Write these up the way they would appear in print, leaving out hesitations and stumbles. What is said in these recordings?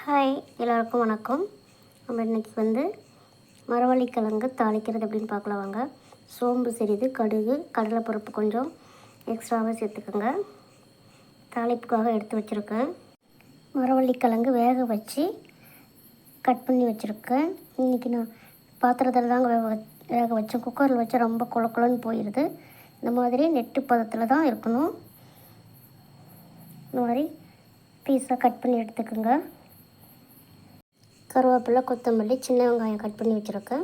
Hi, எல்லோருக்கும் வணக்கம். நம்ம இன்றைக்கி மரவள்ளிக்கிழங்கு தாளிக்கிறது அப்படின்னு பார்க்கலாம் வாங்க. சோம்பு சிறிது, கடுகு, கடலைப்பருப்பு கொஞ்சம் எக்ஸ்ட்ராவாக சேர்த்துக்கோங்க. தாளிப்புக்காக எடுத்து வச்சுருக்கேன். மரவள்ளிக்கிழங்கு வேக வச்சு கட் பண்ணி வச்சுருக்கேன். இன்றைக்கி நான் பாத்திரத்தில் தாங்க வேக வச்சேன். குக்கரில் வச்சு ரொம்ப குளன்னு போயிடுது. இந்த மாதிரி நெட்டு பதத்தில் தான் இருக்கணும். இந்த மாதிரி பீஸாக கட் பண்ணி எடுத்துக்கோங்க. கருவேப்பிலை, கொத்தமல்லி, சின்ன வெங்காயம் கட் பண்ணி வச்சுருக்கேன்.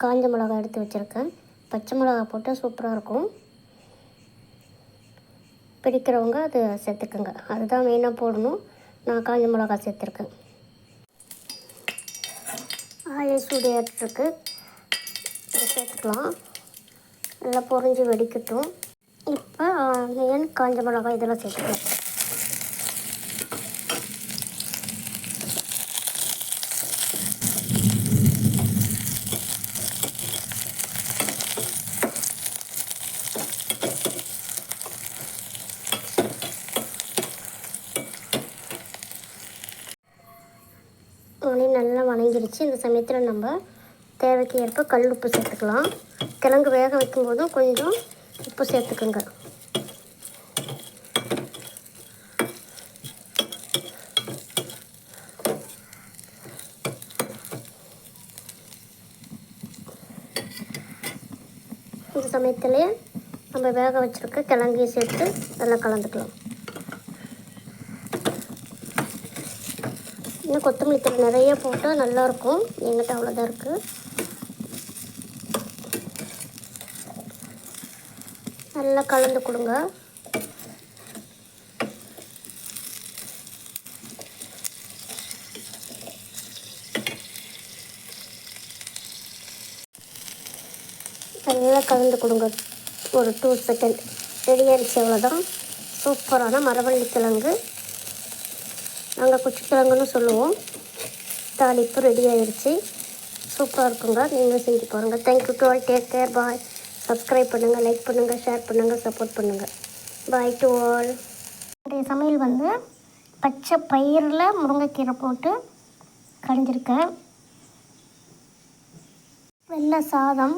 காஞ்ச மிளகாய் எடுத்து வச்சுருக்கேன். பச்சை மிளகாய் போட்டால் சூப்பராக இருக்கும். பிடிக்கிறவங்க அது சேர்த்துக்குங்க. அதுதான் மெயினாக போடணும். நான் காஞ்ச மிளகாய் சேர்த்துருக்கேன். ஆயில் சூடியாகிட்டுருக்கு. இதை சேர்த்துக்கலாம். நல்லா பொரிஞ்சு வெடிக்கட்டும். இப்போ ஆனியன், காஞ்ச மிளகாய் இதெல்லாம் சேர்த்துக்கலாம். நல்லா வணங்கிடுச்சு. இந்த சமயத்தில் நம்ம தேவைக்கு ஏற்ப கல் உப்பு சேர்த்துக்கலாம். கிழங்கு வேக வைக்கும்போதும் கொஞ்சம் உப்பு சேர்த்துக்குங்க. இந்த சமயத்துலேயே நம்ம வேக வச்சுருக்க கிழங்கையும் சேர்த்து நல்லா கலந்துக்கலாம். இன்னும் கொத்தமல்லி தூள் நிறைய போட்டால் நல்லாயிருக்கும். எங்கிட்ட அவ்வளோதான் இருக்குது. நல்லா கலந்து கொடுங்க. நல்லா கலந்து கொடுங்க. ஒரு 2 செகண்ட் ரெடி ஆகிடுச்சு. அவ்வளோதான். சூப்பரான மரவள்ளிக்கிழங்கு, நாங்கள் குச்சிக்கிழங்குன்னு சொல்லுவோம், தாளிப்பு ரெடி ஆகிடுச்சு. சூப்பராக இருக்குங்க. நீங்களும் செஞ்சு பாருங்கள். Thank you to all. Take care. Bye. Subscribe பண்ணுங்கள், லைக் பண்ணுங்கள், ஷேர் பண்ணுங்கள், சப்போர்ட் பண்ணுங்கள். பாய் டு ஆல். இன்றைய சமையல் பச்சை பயிரில் முருங்கைக்கீரை போட்டு கடைஞ்சிருக்கேன். வெள்ளை சாதம்,